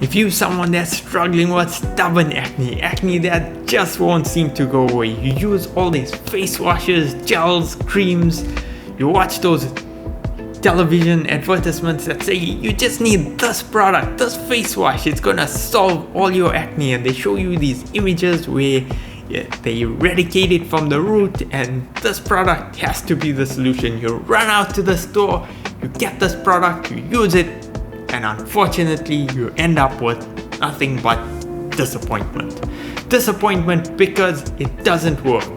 If you're someone that's struggling with stubborn acne that just won't seem to go away, you use all these face washes, gels, creams, you watch those television advertisements that say you just need this product, this face wash, it's gonna solve all your acne, and they show you these images where they eradicate it from the root and this product has to be the solution. You run out to the store, you get this product, you use it, and unfortunately you end up with nothing but disappointment. Disappointment because it doesn't work.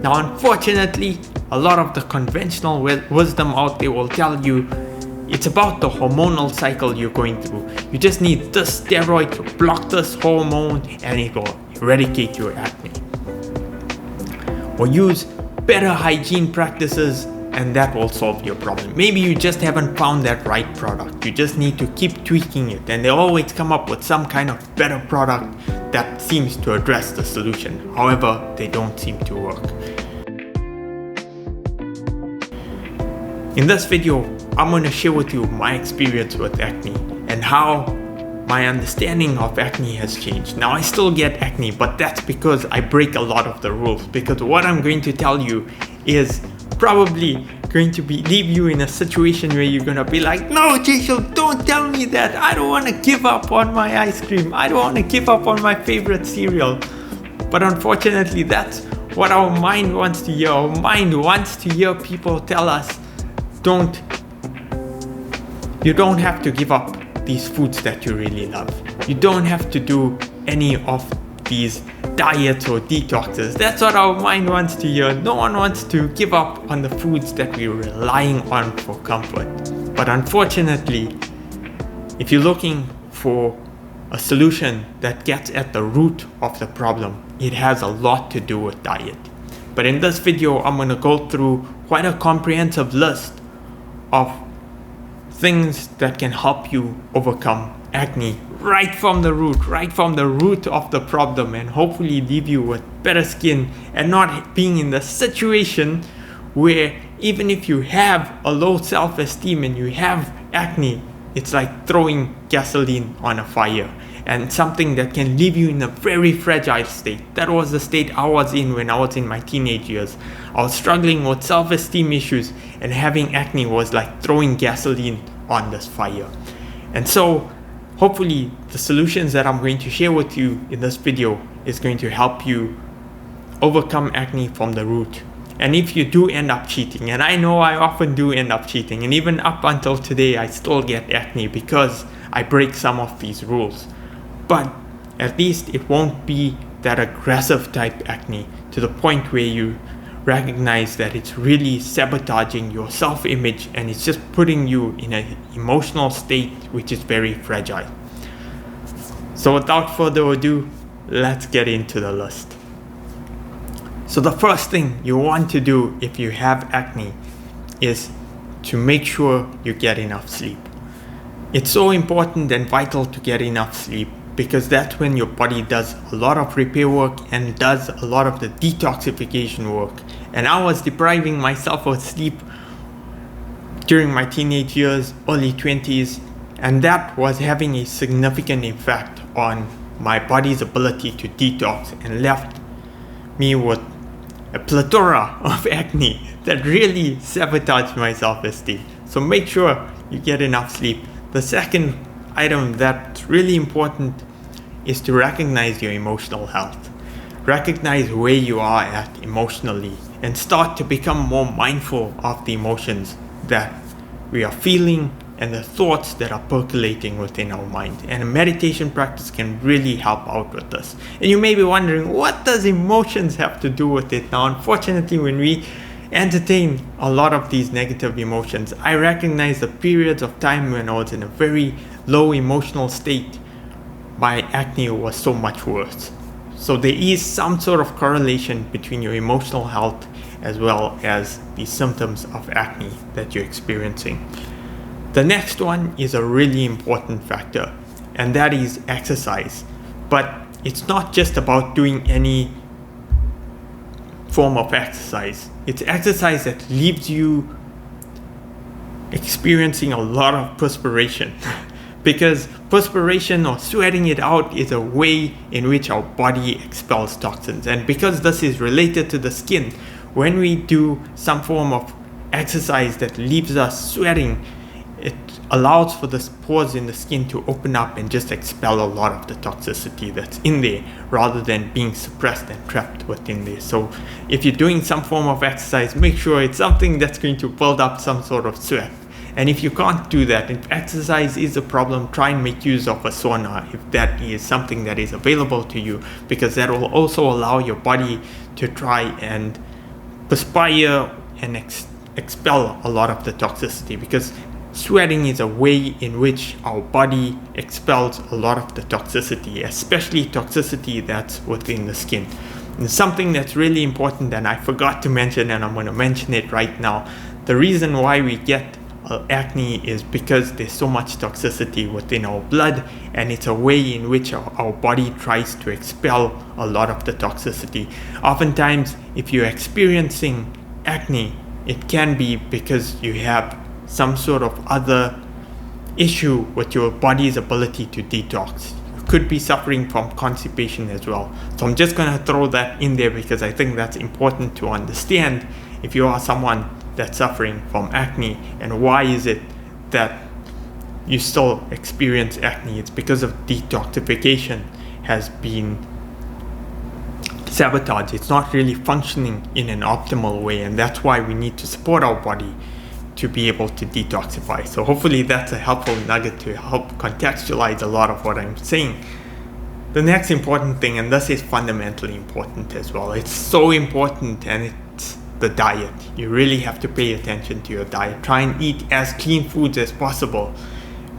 Now unfortunately, a lot of the conventional wisdom out there will tell you it's about the hormonal cycle you're going through. You just need this steroid to block this hormone and it will eradicate your acne. Or use better hygiene practices and that will solve your problem. Maybe you just haven't found that right product. You just need to keep tweaking it, and they always come up with some kind of better product that seems to address the solution. However, they don't seem to work. In this video, I'm going to share with you my experience with acne and how my understanding of acne has changed. Now I still get acne, but that's because I break a lot of the rules, because what I'm going to tell you is probably going to leave you in a situation where you're going to be like, no Jayshul, don't tell me that. I don't want to give up on my ice cream. I don't want to give up on my favorite cereal. But unfortunately, that's what our mind wants to hear. Our mind wants to hear people tell us, you don't have to give up these foods that you really love. You don't have to do any of these diets or detoxes. That's what our mind wants to hear. No one wants to give up on the foods that we're relying on for comfort. But unfortunately, if you're looking for a solution that gets at the root of the problem, it has a lot to do with diet. But in this video, I'm going to go through quite a comprehensive list of things that can help you overcome acne right from the root of the problem, and hopefully leave you with better skin and not being in the situation where even if you have a low self-esteem and you have acne, it's like throwing gasoline on a fire, and something that can leave you in a very fragile state. That was the state I was in when I was in my teenage years. I was struggling with self-esteem issues, and having acne was like throwing gasoline on this fire. And so hopefully the solutions that I'm going to share with you in this video is going to help you overcome acne from the root. And if you do end up cheating, and I know I often do end up cheating, and even up until today I still get acne because I break some of these rules, but at least it won't be that aggressive type acne to the point where you recognize that it's really sabotaging your self-image and it's just putting you in an emotional state which is very fragile. So without further ado, let's get into the list. So the first thing you want to do if you have acne is to make sure you get enough sleep. It's so important and vital to get enough sleep, because that's when your body does a lot of repair work and does a lot of the detoxification work. And I was depriving myself of sleep during my teenage years, early 20s, and that was having a significant effect on my body's ability to detox and left me with a plethora of acne that really sabotaged my self-esteem. So make sure you get enough sleep. The second item that's really important is to recognize your emotional health. Recognize where you are at emotionally and start to become more mindful of the emotions that we are feeling and the thoughts that are percolating within our mind. And a meditation practice can really help out with this. And you may be wondering, what does emotions have to do with it? Now, unfortunately, when we entertain a lot of these negative emotions, I recognize the periods of time when I was in a very low emotional state, my acne was so much worse. So there is some sort of correlation between your emotional health as well as the symptoms of acne that you're experiencing. The next one is a really important factor, and that is exercise. But it's not just about doing any form of exercise. It's exercise that leaves you experiencing a lot of perspiration because perspiration or sweating it out is a way in which our body expels toxins. And because this is related to the skin, when we do some form of exercise that leaves us sweating, it allows for the pores in the skin to open up and just expel a lot of the toxicity that's in there, rather than being suppressed and trapped within there. So if you're doing some form of exercise, make sure it's something that's going to build up some sort of sweat. And if you can't do that, if exercise is a problem, try and make use of a sauna if that is something that is available to you, because that will also allow your body to try and perspire and expel a lot of the toxicity, because sweating is a way in which our body expels a lot of the toxicity, especially toxicity that's within the skin. And something that's really important, and I forgot to mention, and I'm going to mention it right now, the reason why we get acne is because there's so much toxicity within our blood, and it's a way in which our body tries to expel a lot of the toxicity. Oftentimes, if you're experiencing acne, it can be because you have some sort of other issue with your body's ability to detox. You could be suffering from constipation as well. So I'm just going to throw that in there because I think that's important to understand if you are someone that's suffering from acne. And why is it that you still experience acne? It's because of detoxification has been sabotaged. It's not really functioning in an optimal way, and that's why we need to support our body to be able to detoxify. So hopefully that's a helpful nugget to help contextualize a lot of what I'm saying. The next important thing, and this is fundamentally important as well, it's so important, and it's the diet. You really have to pay attention to your diet. Try and eat as clean foods as possible.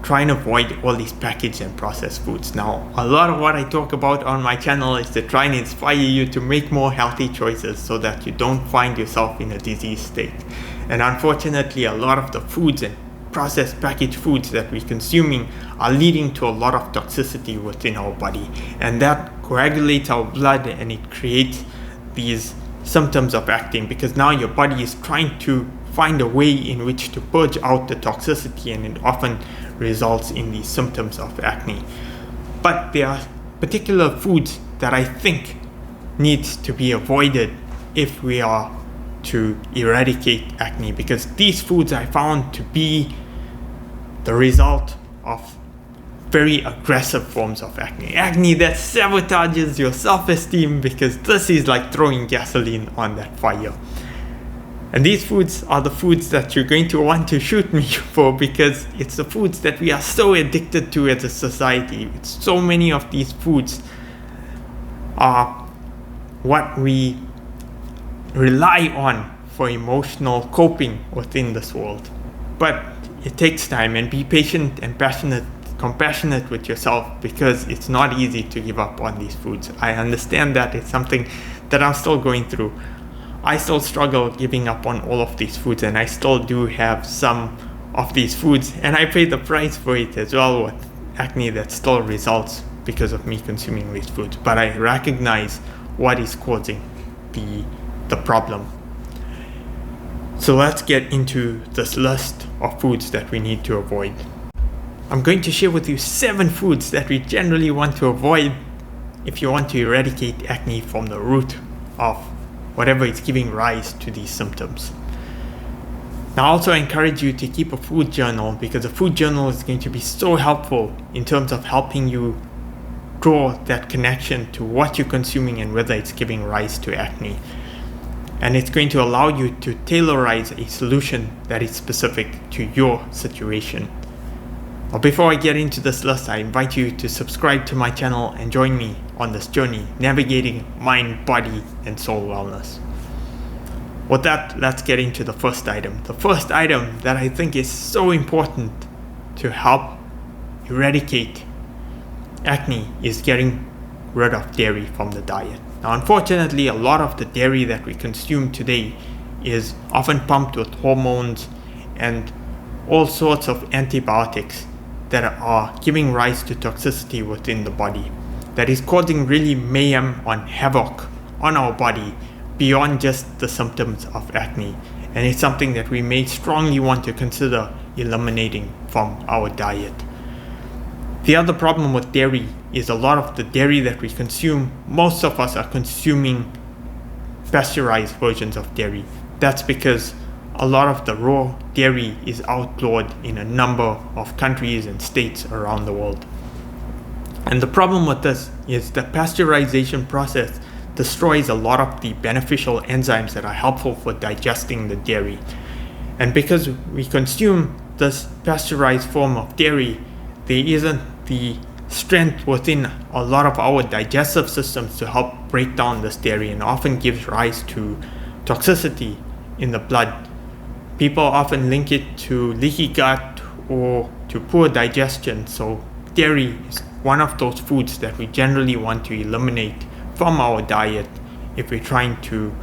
Try and avoid all these packaged and processed foods. Now, a lot of what I talk about on my channel is to try and inspire you to make more healthy choices so that you don't find yourself in a disease state. And unfortunately, a lot of the foods and processed packaged foods that we're consuming are leading to a lot of toxicity within our body. And that coagulates our blood, and it creates these symptoms of acne, because now your body is trying to find a way in which to purge out the toxicity, and it often results in these symptoms of acne. But there are particular foods that I think needs to be avoided if we are to eradicate acne, because these foods I found to be the result of very aggressive forms of acne that sabotages your self-esteem, because this is like throwing gasoline on that fire. And these foods are the foods that you're going to want to shoot me for, because it's the foods that we are so addicted to as a society. So many of these foods are what we rely on for emotional coping within this world. But it takes time, and be patient and compassionate with yourself, because it's not easy to give up on these foods. I understand that it's something that I'm still going through. I still struggle giving up on all of these foods, and I still do have some of these foods, and I pay the price for it as well with acne that still results because of me consuming these foods. But I recognize what is causing the problem. So let's get into this list of foods that we need to avoid. I'm going to share with you 7 foods that we generally want to avoid if you want to eradicate acne from the root of whatever is giving rise to these symptoms. Now, I also encourage you to keep a food journal, because a food journal is going to be so helpful in terms of helping you draw that connection to what you're consuming and whether it's giving rise to acne. And it's going to allow you to tailorize a solution that is specific to your situation. But before I get into this list, I invite you to subscribe to my channel and join me on this journey, navigating mind, body, and soul wellness. With that, let's get into the first item. The first item that I think is so important to help eradicate acne is getting rid of dairy from the diet. Now, unfortunately, a lot of the dairy that we consume today is often pumped with hormones and all sorts of antibiotics that are giving rise to toxicity within the body, that is causing really mayhem on havoc on our body beyond just the symptoms of acne. And it's something that we may strongly want to consider eliminating from our diet. The other problem with dairy is a lot of the dairy that we consume, most of us are consuming pasteurized versions of dairy. That's because a lot of the raw dairy is outlawed in a number of countries and states around the world. And the problem with this is the pasteurization process destroys a lot of the beneficial enzymes that are helpful for digesting the dairy. And because we consume this pasteurized form of dairy, there isn't the strength within a lot of our digestive systems to help break down this dairy, and often gives rise to toxicity in the blood. People often link it to leaky gut or to poor digestion, so dairy is one of those foods that we generally want to eliminate from our diet if we're trying to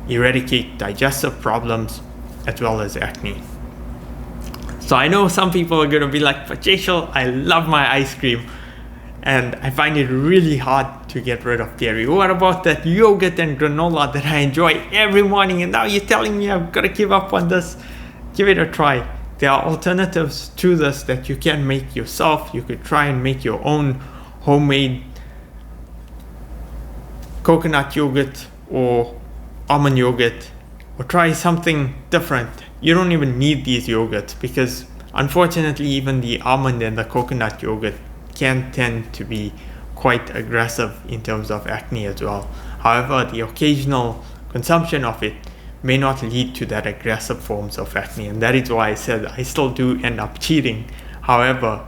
eradicate digestive problems as well as acne. So I know some people are going to be like, but Jayshul, I love my ice cream and I find it really hard to get rid of dairy. What about that yogurt and granola that I enjoy every morning, and now you're telling me I've got to give up on this? Give it a try. There are alternatives to this that you can make yourself. You could try and make your own homemade coconut yogurt or almond yogurt, or try something different. You don't even need these yogurts because unfortunately even the almond and the coconut yogurt can tend to be quite aggressive in terms of acne as well. However, the occasional consumption of it may not lead to that aggressive forms of acne, and that is why I said I still do end up cheating. However,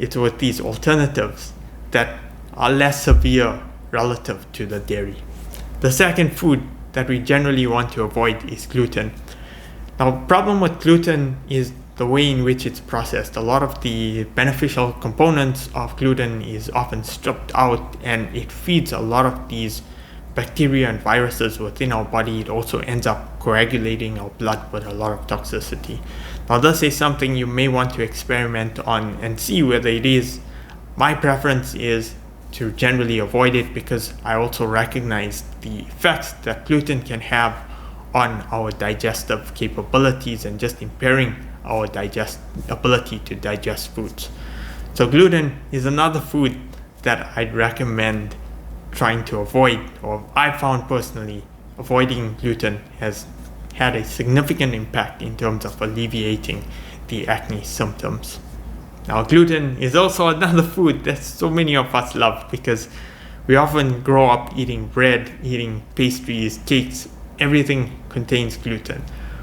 it's with these alternatives that are less severe relative to the dairy. The second food that we generally want to avoid is gluten. Now, the problem with gluten is the way in which it's processed. A lot of the beneficial components of gluten is often stripped out, and it feeds a lot of these bacteria and viruses within our body. It also ends up coagulating our blood with a lot of toxicity. Now, this is something you may want to experiment on and see whether it is. My preference is to generally ability it because I also recognize the effects that gluten can have on our digestive capabilities and just impairing our ability to digest foods. So gluten is another food that I'd recommend trying to avoid, or I found personally avoiding gluten has had a significant impact in terms of alleviating the acne symptoms. Now, gluten is also another food that so many of us love because we often grow up eating bread, eating pastries, cakes, everything contains gluten.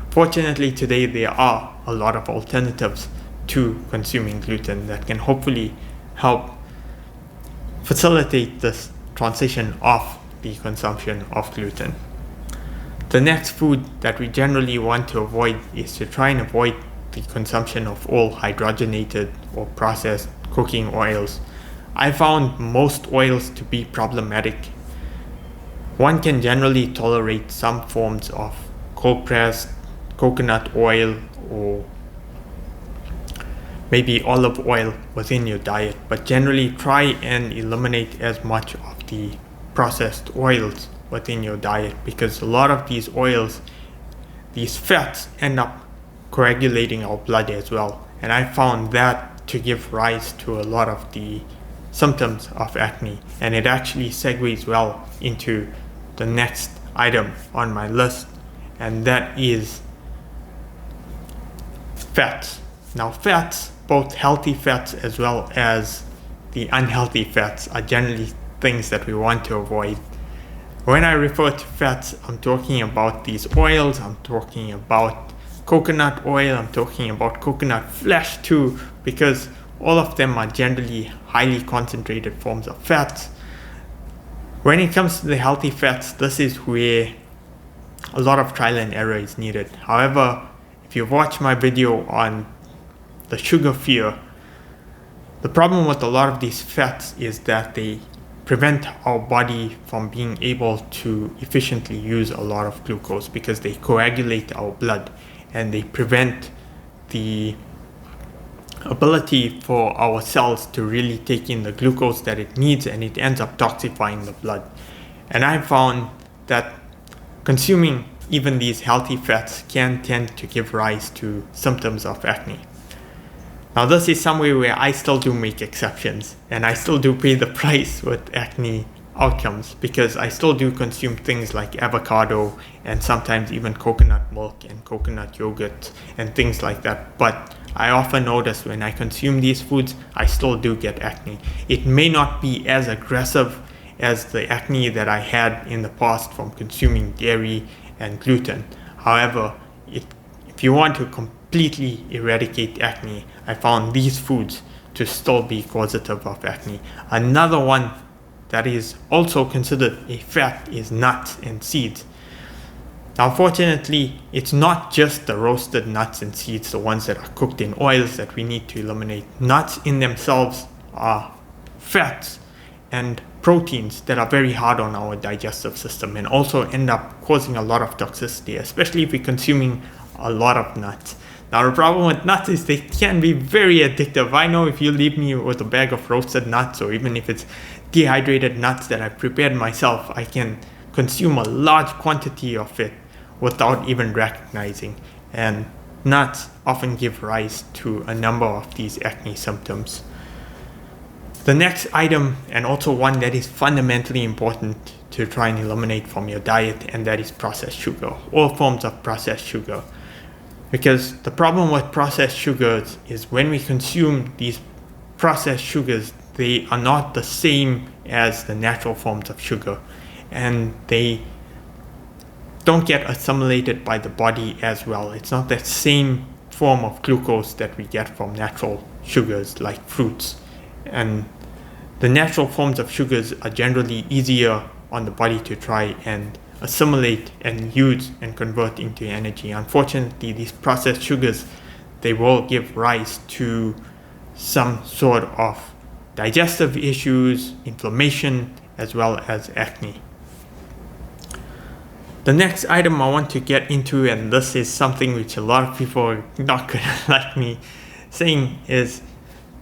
Fortunately, today there are a lot of alternatives to consuming gluten that can hopefully help facilitate this transition off the consumption of gluten. The next food that we generally want to avoid is to try and avoid the consumption of all hydrogenated or processed cooking oils. I found most oils to be problematic. One can generally tolerate some forms of cold pressed coconut oil or maybe olive oil within your diet, but generally try and eliminate as much of the processed oils within your diet because a lot of these oils, these fats end up coagulating our blood as well, and I found that to give rise to a lot of the symptoms of acne, and it actually segues well into the next item on my list, and that is fats. Now, fats, both healthy fats as well as the unhealthy fats, are generally things that we want to avoid. When I refer to fats, I'm talking about these oils, I'm talking about coconut oil, I'm talking about coconut flesh too, because all of them are generally highly concentrated forms of fats. When it comes to the healthy fats, this is where a lot of trial and error is needed. However, if you've watched my video on the sugar fear, the problem with a lot of these fats is that they prevent our body from being able to efficiently use a lot of glucose because they coagulate our blood and they prevent the ability for our cells to really take in the glucose that it needs, and it ends up toxifying the blood. And I found that consuming even these healthy fats can tend to give rise to symptoms of acne. Now this is somewhere where I still do make exceptions, and I still do pay the price with acne outcomes, because I still do consume things like avocado and sometimes even coconut milk and coconut yogurt and things like that. But I often notice when I consume these foods, I still do get acne. It may not be as aggressive as the acne that I had in the past from consuming dairy and gluten. However, if you want to completely eradicate acne, I found these foods to still be causative of acne. Another one that is also considered a fat is nuts and seeds. Now, unfortunately, it's not just the roasted nuts and seeds, the ones that are cooked in oils, that we need to eliminate. Nuts in themselves are fats and proteins that are very hard on our digestive system and also end up causing a lot of toxicity, especially if we're consuming a lot of nuts. Now, the problem with nuts is they can be very addictive. I know if you leave me with a bag of roasted nuts, or even if it's dehydrated nuts that I've prepared myself, I can consume a large quantity of it without even recognizing. And nuts often give rise to a number of these acne symptoms. The next item, and also one that is fundamentally important to try and eliminate from your diet, and that is processed sugar, all forms of processed sugar. Because the problem with processed sugars is when we consume these processed sugars, they are not the same as the natural forms of sugar, and they don't get assimilated by the body as well. It's not that same form of glucose that we get from natural sugars like fruits. And the natural forms of sugars are generally easier on the body to try and assimilate and use and convert into energy. Unfortunately, these processed sugars, they will give rise to some sort of digestive issues, inflammation, as well as acne. The next item I want to get into, and this is something which a lot of people are not going to like me saying, is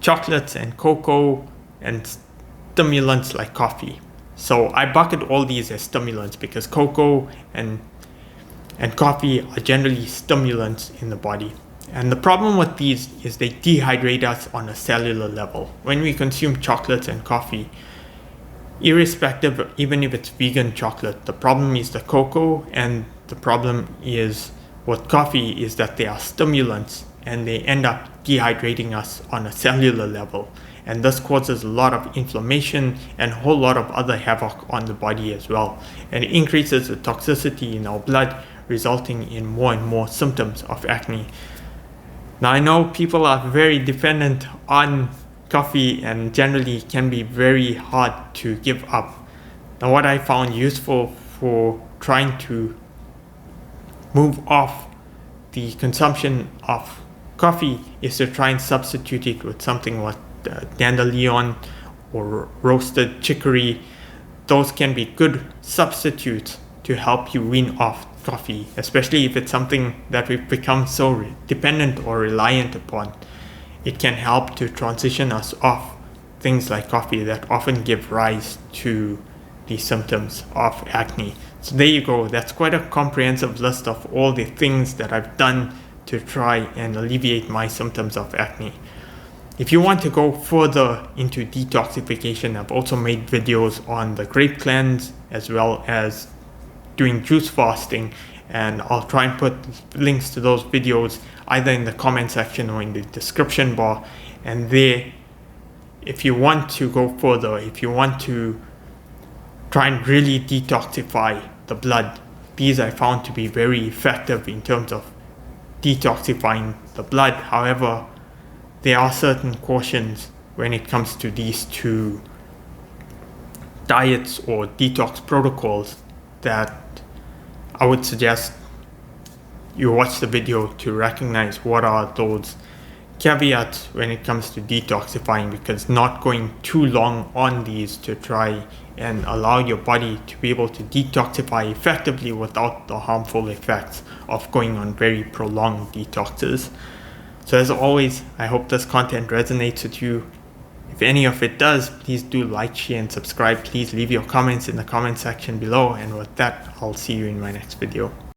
chocolates and cocoa and stimulants like coffee. So I bucket all these as stimulants because cocoa and coffee are generally stimulants in the body. And the problem with these is they dehydrate us on a cellular level. When we consume chocolates and coffee, irrespective, even if it's vegan chocolate, the problem is the cocoa, and the problem is with coffee is that they are stimulants and they end up dehydrating us on a cellular level. And this causes a lot of inflammation and a whole lot of other havoc on the body as well. And it increases the toxicity in our blood, resulting in more and more symptoms of acne. Now, I know people are very dependent on coffee and generally can be very hard to give up. Now, what I found useful for trying to move off the consumption of coffee is to try and substitute it with something like dandelion or roasted chicory. Those can be good substitutes to help you wean off coffee, especially if it's something that we've become so dependent or reliant upon. It can help to transition us off things like coffee that often give rise to the symptoms of acne. So there you go. That's quite a comprehensive list of all the things that I've done to try and alleviate my symptoms of acne. If you want to go further into detoxification, I've also made videos on the grape cleanse as well as doing juice fasting, and I'll try and put links to those videos either in the comment section or in the description bar. And there, if you want to go further, if you want to try and really detoxify the blood, these I found to be very effective in terms of detoxifying the blood. However, there are certain cautions when it comes to these two diets or detox protocols that I would suggest you watch the video to recognize what are those caveats when it comes to detoxifying, because not going too long on these to try and allow your body to be able to detoxify effectively without the harmful effects of going on very prolonged detoxes. So as always, I hope this content resonates with you. If any of it does, please do like, share, and subscribe. Please leave your comments in the comment section below. And with that, I'll see you in my next video.